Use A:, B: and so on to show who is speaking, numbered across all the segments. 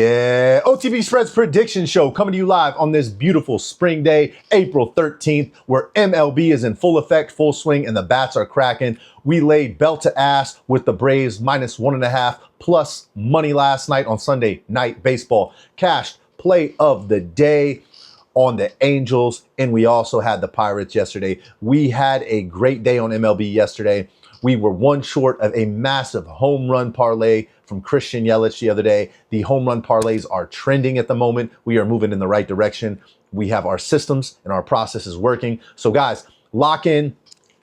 A: Yeah, OTB Spreads prediction show coming to you live on this beautiful spring day, April 13th, where MLB is in full effect, full swing, and the bats are cracking. We laid belt to ass with the Braves -1.5 plus money last night on Sunday Night Baseball. Cashed play of the day on the Angels, and we also had the Pirates yesterday. We had a great day on MLB yesterday. We were one short of a massive home run parlay from Christian Yelich the other day. The home run parlays are trending at the moment. We are moving in the right direction. We have our systems and our processes working. So guys, lock in.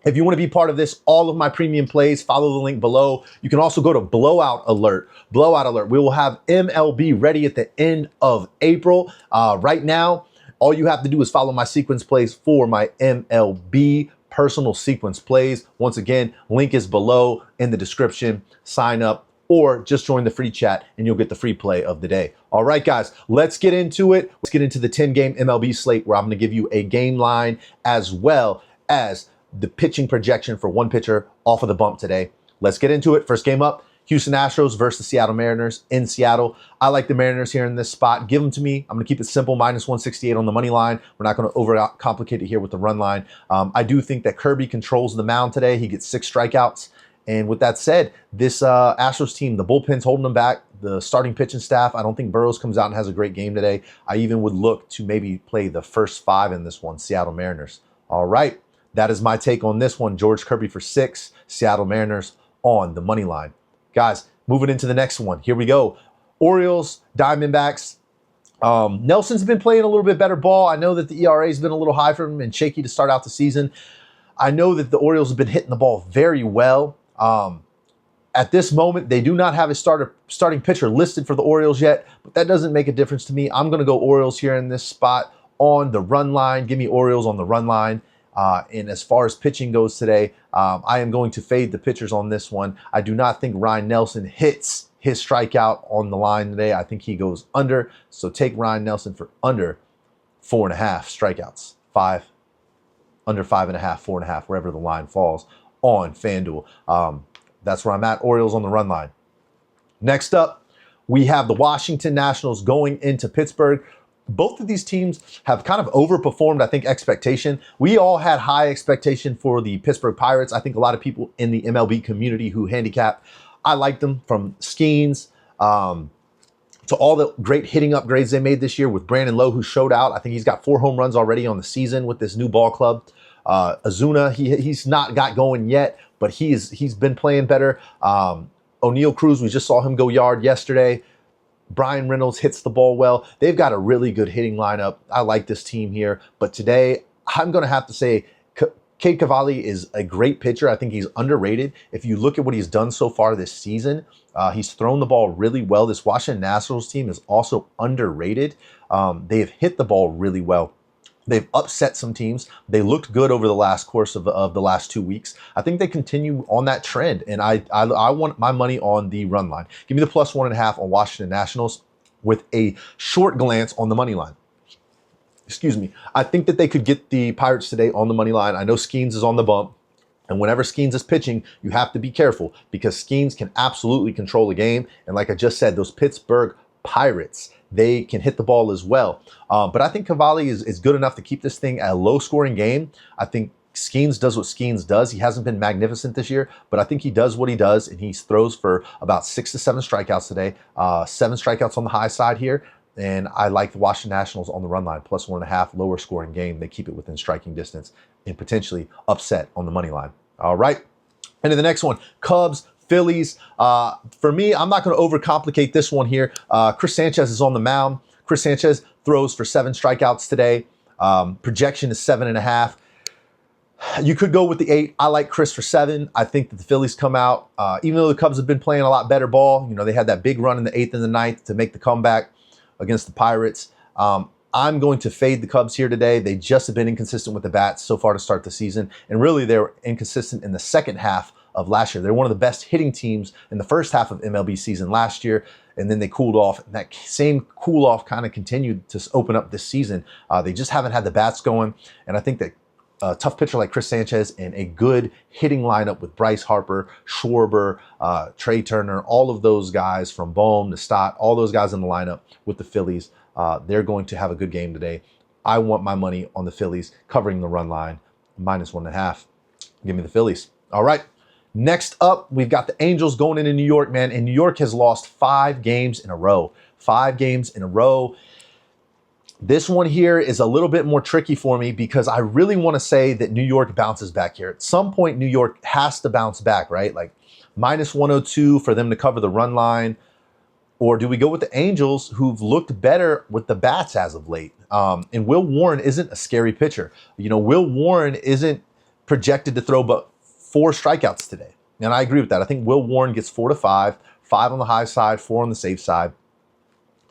A: If you want to be part of this, all of my premium plays, follow the link below. You can also go to Blowout Alert. Blowout Alert. We will have MLB ready at the end of April. Right now, all you have to do is follow my sequence plays for my MLB personal sequence plays. Once again, link is below in the description. Sign up or just join the free chat and you'll get the free play of the day. All right, guys, let's get into it. Let's get into the 10-game MLB slate where I'm going to give you a game line as well as the pitching projection for one pitcher off of the bump today. Let's get into it. First game up, Houston Astros versus the Seattle Mariners in Seattle. I like the Mariners here in this spot. Give them to me. I'm going to keep it simple, -168 on the money line. We're not going to overcomplicate it here with the run line. I do think that Kirby controls the mound today. He gets 6 strikeouts. And with that said, this Astros team, the bullpen's holding them back. The starting pitching staff, I don't think Burrows comes out and has a great game today. I even would look to maybe play the first 5 in this one, Seattle Mariners. All right, that is my take on this one. George Kirby for 6, Seattle Mariners on the money line. Guys, moving into the next one. Here we go. Orioles, Diamondbacks. Nelson's been playing a little bit better ball. I know that the ERA has been a little high for him and shaky to start out the season. I know that the Orioles have been hitting the ball very well. At this moment, they do not have a starting pitcher listed for the Orioles yet, but that doesn't make a difference to me. I'm going to go Orioles here in this spot on the run line. Give me Orioles on the run line. And as far as pitching goes today, I am going to fade the pitchers on this one. I do not think Ryan Nelson hits his strikeout on the line today. I think he goes under. So take Ryan Nelson for under 4.5 strikeouts. Under 5.5, 4.5, wherever the line falls on FanDuel. That's where I'm at. Orioles on the run line. Next up, we have the Washington Nationals going into Pittsburgh. Both of these teams have kind of overperformed, I think, expectation. We all had high expectation for the Pittsburgh Pirates. I think a lot of people in the MLB community who handicap, I like them, from Skeens to all the great hitting upgrades they made this year with Brandon Lowe, who showed out. I think he's got 4 home runs already on the season with this new ball club. Ozuna, he's not got going yet, but he's been playing better. O'Neal Cruz, we just saw him go yard yesterday. Brian Reynolds hits the ball well. They've got a really good hitting lineup. I like this team here. But today, I'm going to have to say Cade Cavalli is a great pitcher. I think he's underrated. If you look at what he's done so far this season, he's thrown the ball really well. This Washington Nationals team is also underrated. They have hit the ball really well. They've upset some teams. They looked good over the last course of the last 2 weeks. I think they continue on that trend, and I want my money on the run line. Give me the +1.5 on Washington Nationals with a short glance on the money line. Excuse me. I think that they could get the Pirates today on the money line. I know Skeens is on the bump, and whenever Skeens is pitching, you have to be careful because Skeens can absolutely control the game. And like I just said, those Pittsburgh Pirates, they can hit the ball as well. But I think Cavalli is good enough to keep this thing a low-scoring game. I think Skeens does what Skeens does. He hasn't been magnificent this year, but I think he does what he does, and he throws for about 6 to 7 strikeouts today. 7 strikeouts on the high side here, and I like the Washington Nationals on the run line, +1.5, lower-scoring game. They keep it within striking distance and potentially upset on the money line. All right, and then the next one, Cubs, Phillies. For me, I'm not going to overcomplicate this one here. Chris Sanchez is on the mound. Chris Sanchez throws for 7 strikeouts today. Projection is 7.5. You could go with the 8. I like Chris for 7. I think that the Phillies come out, even though the Cubs have been playing a lot better ball. You know, they had that big run in the 8th and the 9th to make the comeback against the Pirates. I'm going to fade the Cubs here today. They just have been inconsistent with the bats so far to start the season. And really, they were inconsistent in the second half of last year. They're one of the best hitting teams in the first half of MLB season last year, and then they cooled off. And that same cool off kind of continued to open up this season. They just haven't had the bats going, and I think that a tough pitcher like Chris Sanchez and a good hitting lineup with Bryce Harper, Schwarber, Trey Turner, all of those guys from Bohm to Stott, all those guys in the lineup with the Phillies, they're going to have a good game today. I want my money on the Phillies covering the run line, -1.5. Give me the Phillies. All right. Next up, we've got the Angels going into New York, man. And New York has lost 5 games in a row. 5 games in a row. This one here is a little bit more tricky for me because I really want to say that New York bounces back here. At some point, New York has to bounce back, right? Like -102 for them to cover the run line. Or do we go with the Angels, who've looked better with the bats as of late? And Will Warren isn't a scary pitcher. You know, Will Warren isn't projected to throw but 4 strikeouts today. And I agree with that. I think Will Warren gets 4 to 5, 5 on the high side, 4 on the safe side.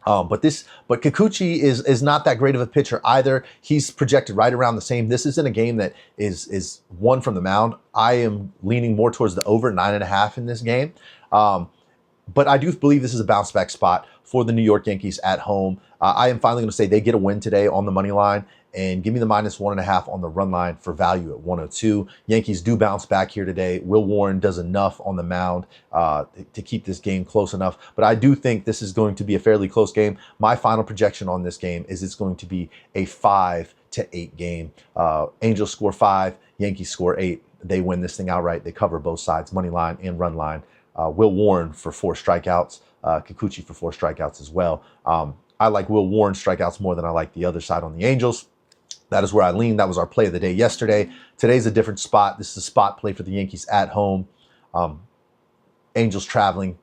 A: But Kikuchi is not that great of a pitcher either. He's projected right around the same. This isn't a game that is won from the mound. I am leaning more towards the over 9.5 in this game. But I do believe this is a bounce back spot for the New York Yankees at home. I am finally going to say they get a win today on the money line and give me the -1.5 on the run line for value at 102. Yankees do bounce back here today. Will Warren does enough on the mound to keep this game close enough. But I do think this is going to be a fairly close game. My final projection on this game is it's going to be a 5-8 game. Angels score 5, Yankees score 8. They win this thing outright. They cover both sides, money line and run line. Will Warren for 4 strikeouts, Kikuchi for 4 strikeouts as well. I like Will Warren strikeouts more than I like the other side on the Angels. That is where I lean. That was our play of the day yesterday. Today's a different spot. This is a spot play for the Yankees at home. Angels traveling.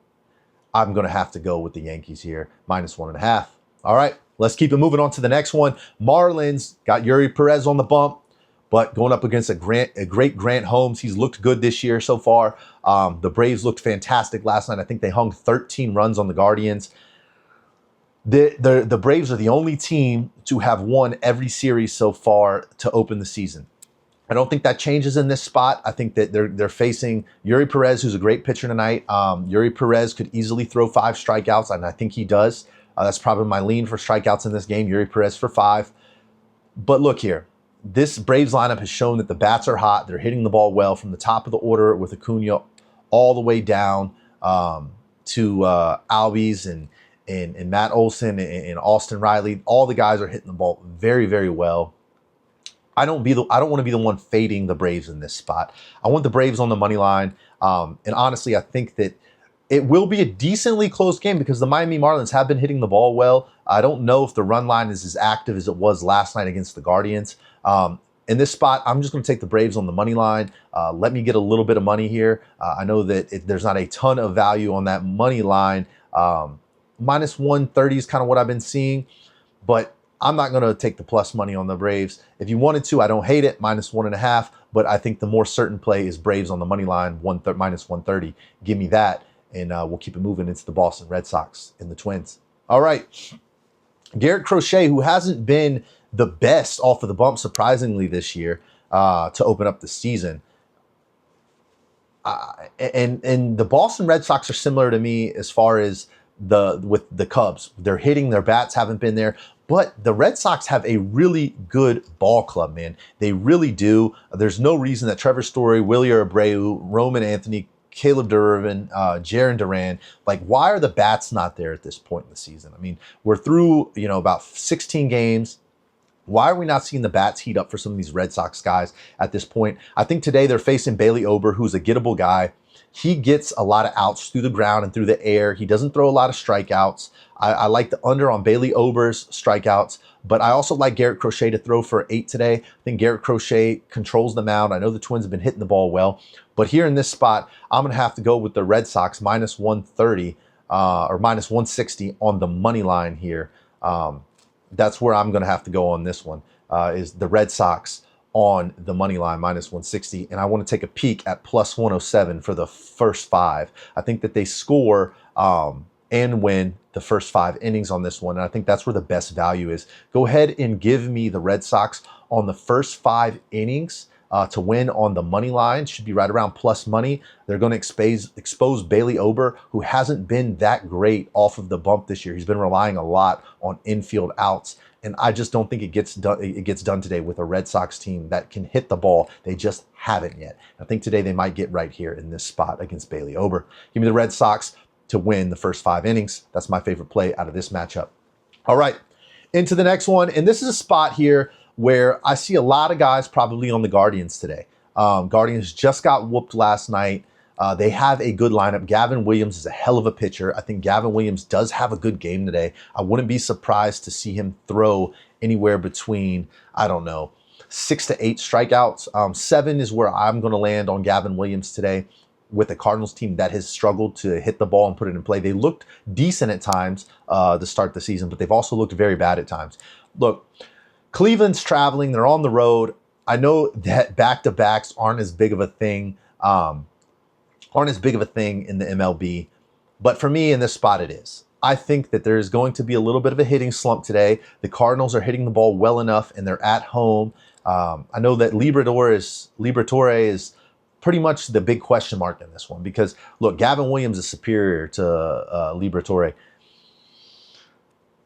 A: I'm going to have to go with the Yankees here, -1.5. All right, let's keep it moving on to the next one. Marlins got Yuri Perez on the bump, but going up against a great Grant Holmes. He's looked good this year so far. The Braves looked fantastic last night. I think they hung 13 runs on the Guardians. The Braves are the only team to have won every series so far to open the season. I don't think that changes in this spot. I think that they're facing Yuri Perez, who's a great pitcher tonight. Yuri Perez could easily throw 5 strikeouts, and I think he does. That's probably my lean for strikeouts in this game. Yuri Perez for 5. But look here. This Braves lineup has shown that the bats are hot. They're hitting the ball well from the top of the order with Acuna all the way down to Albies and Matt Olson and Austin Riley. All the guys are hitting the ball very, very well. I don't want to be the one fading the Braves in this spot. I want the Braves on the money line. And honestly, I think that it will be a decently close game because the Miami Marlins have been hitting the ball well. I don't know if the run line is as active as it was last night against the Guardians. In this spot, I'm just going to take the Braves on the money line. Let me get a little bit of money here. I know that there's not a ton of value on that money line. -130 is kind of what I've been seeing, but I'm not going to take the plus money on the Braves. If you wanted to, I don't hate it, -1.5, but I think the more certain play is Braves on the money line, -130. Give me that, and we'll keep it moving into the Boston Red Sox and the Twins. All right. Garrett Crochet, who hasn't been the best off of the bump, surprisingly, this year to open up the season. And the Boston Red Sox are similar to me as far as with the Cubs. They're hitting, their bats haven't been there, but the Red Sox have a really good ball club, man. They really do. There's no reason that Trevor Story, Willie Abreu, Roman Anthony, Caleb Duran, Jarren Duran, like, why are the bats not there at this point in the season? I mean, we're through, about 16 games. Why are we not seeing the bats heat up for some of these Red Sox guys at this point? I think today they're facing Bailey Ober, who's a gettable guy. He gets a lot of outs through the ground and through the air. He doesn't throw a lot of strikeouts. I like the under on Bailey Ober's strikeouts, but I also like Garrett Crochet to throw for 8 today. I think Garrett Crochet controls the mound. I know the Twins have been hitting the ball well, but here in this spot, I'm going to have to go with the Red Sox -130 or -160 on the money line here. That's where I'm going to have to go on this one, is the Red Sox on the money line, -160. And I want to take a peek at +107 for the first 5. I think that they score and win the first 5 innings on this one. And I think that's where the best value is. Go ahead and give me the Red Sox on the first 5 innings to win on the money line. Should be right around plus money. They're going to expose Bailey Ober, who hasn't been that great off of the bump this year. He's been relying a lot on infield outs, and I just don't think it gets done. It gets done today with a Red Sox team that can hit the ball. They just haven't yet. I think today they might get right here in this spot against Bailey Ober. Give me the Red Sox to win the first 5 innings. That's my favorite play out of this matchup. All right, into the next one, and this is a spot here where I see a lot of guys probably on the Guardians today. Guardians just got whooped last night. They have a good lineup. Gavin Williams is a hell of a pitcher. I think Gavin Williams does have a good game today. I wouldn't be surprised to see him throw anywhere between, I don't know, 6 to 8 strikeouts. 7 is where I'm going to land on Gavin Williams today with a Cardinals team that has struggled to hit the ball and put it in play. They looked decent at times to start the season, but they've also looked very bad at times. Look, Cleveland's traveling. They're on the road. I know that back-to-backs aren't as big of a thing, in the MLB. But for me in this spot, it is. I think that there's going to be a little bit of a hitting slump today. The Cardinals are hitting the ball well enough, and they're at home. I know that Liberatore is pretty much the big question mark in this one because, look, Gavin Williams is superior to Liberatore.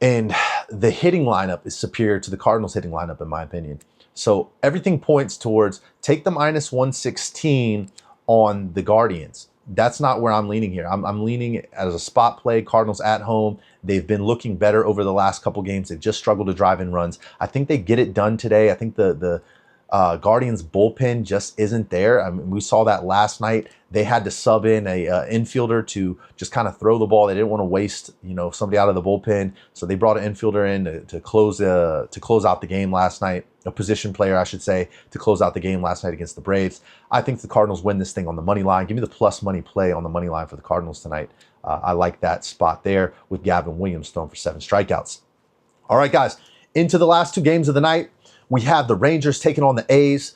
A: And the hitting lineup is superior to the Cardinals hitting lineup, in my opinion. So everything points towards take the minus 116 on the Guardians. That's not where I'm leaning here. I'm leaning as a spot play. Cardinals at home. They've been looking better over the last couple games. They've just struggled to drive in runs. I think they get it done today. I think the Guardians bullpen just isn't there. I mean, we saw that last night. They had to sub in a infielder to just kind of throw the ball. They didn't want to waste, somebody out of the bullpen, so they brought an infielder in to close out the game last night. A position player, I should say, to close out the game last night against the Braves. I think the Cardinals win this thing on the money line. Give me the plus money play on the money line for the Cardinals tonight. I like that spot there with Gavin Williams throwing for 7 strikeouts. All right, guys, into the last 2 games of the night. We have the Rangers taking on the A's.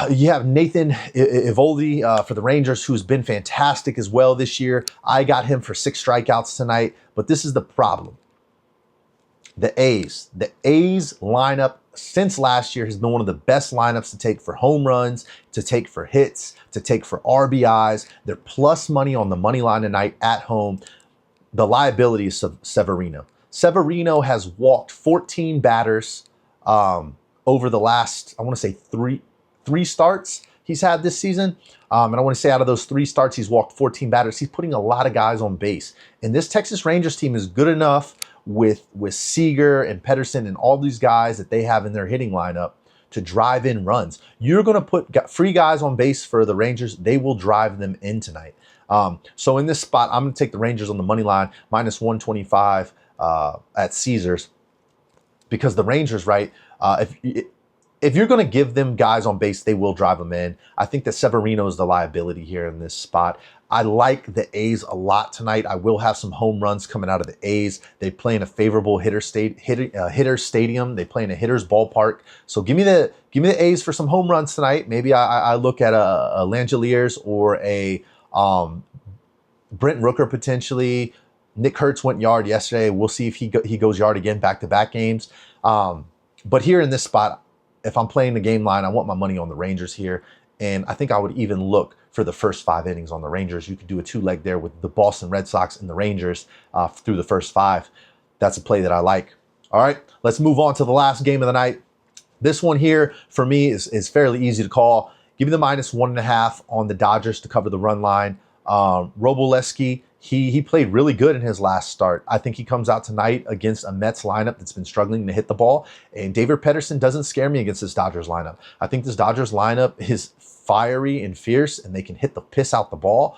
A: You have Nathan Eovaldi for the Rangers, who's been fantastic as well this year. I got him for 6 strikeouts tonight, but this is the problem. The A's lineup since last year has been one of the best lineups to take for home runs, to take for hits, to take for RBIs. They're plus money on the money line tonight at home. The liability is Severino. Severino has walked 14 batters over the last, I want to say three starts he's had this season. And I want to say out of those 3 starts, he's walked 14 batters. He's putting a lot of guys on base. And this Texas Rangers team is good enough with Seager and Pedersen and all these guys that they have in their hitting lineup to drive in runs. You're going to put free guys on base for the Rangers. They will drive them in tonight. So in this spot, I'm going to take the Rangers on the money line, minus 125 at Caesars. Because the Rangers, right, if you're going to give them guys on base, they will drive them in. I think that Severino is the liability here in this spot. I like the A's a lot tonight. I will have some home runs coming out of the A's. They play in a favorable hitter stadium. They play in a hitter's ballpark. So give me the A's for some home runs tonight. Maybe I look at a Langeliers or a Brent Rooker potentially. Nick Kurtz went yard yesterday. We'll see if he goes yard again back-to-back games. But here in this spot, if I'm playing the game line, I want my money on the Rangers here. And I think I would even look for the first 5 innings on the Rangers. You could do a 2-leg there with the Boston Red Sox and the Rangers through the first 5. That's a play that I like. All right, let's move on to the last game of the night. This one here, for me, is fairly easy to call. Give me the minus 1.5 on the Dodgers to cover the run line. Roboleski, he played really good in his last start. I think he comes out tonight against a Mets lineup that's been struggling to hit the ball. And David Pedersen doesn't scare me against this Dodgers lineup. I think this Dodgers lineup is fiery and fierce, and they can hit the piss out the ball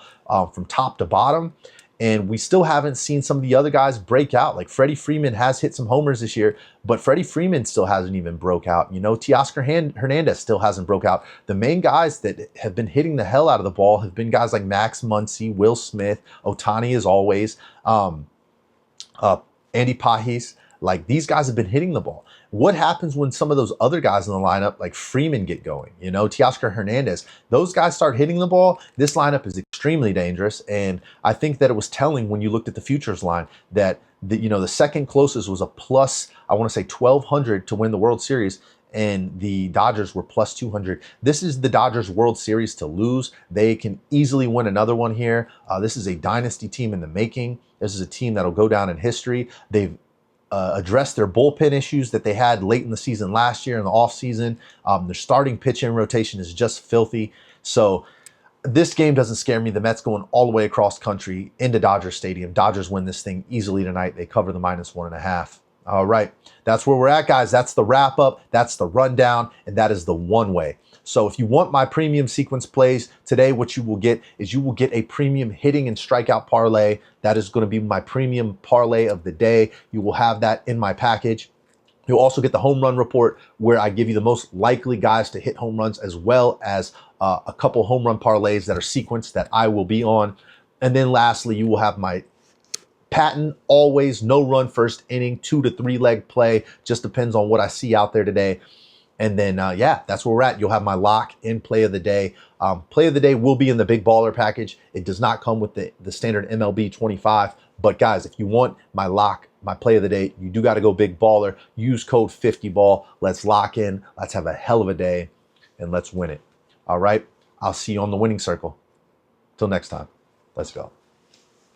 A: from top to bottom. And we still haven't seen some of the other guys break out. Like Freddie Freeman has hit some homers this year, but Freddie Freeman still hasn't even broke out. Teoscar Hernandez still hasn't broke out. The main guys that have been hitting the hell out of the ball have been guys like Max Muncy, Will Smith, Ohtani as always, Andy Pahis. Like, these guys have been hitting the ball. What happens when some of those other guys in the lineup, like Freeman, get going? Teoscar Hernandez, those guys start hitting the ball. This lineup is extremely dangerous. And I think that it was telling when you looked at the futures line that the second closest was a plus, I want to say 1,200 to win the World Series. and the Dodgers were plus 200. This is the Dodgers World Series to lose. They can easily win another one here. This is a dynasty team in the making. This is a team that'll go down in history. They've addressed their bullpen issues that they had late in the season last year in the offseason. Their starting pitch-in rotation is just filthy. So this game doesn't scare me. The Mets going all the way across country into Dodger Stadium. Dodgers win this thing easily tonight. They cover the -1.5. All right, that's where we're at, guys. That's the wrap up. That's the rundown, and that is the one way. So if you want my premium sequence plays today, what you will get is you will get a premium hitting and strikeout parlay. That is going to be my premium parlay of the day. You will have that in my package. You'll also get the home run report where I give you the most likely guys to hit home runs, as well as a couple home run parlays that are sequenced that I will be on. And then lastly, you will have my patent, always no run first inning, 2 to 3 leg play. Just depends on what I see out there today. And then, yeah, that's where we're at. You'll have my lock in play of the day. Play of the day will be in the big baller package. It does not come with the standard MLB 25. But guys, if you want my lock, my play of the day, you do got to go big baller. Use code 50ball. Let's lock in. Let's have a hell of a day, and let's win it. All right. I'll see you on the winning circle. Till next time. Let's go.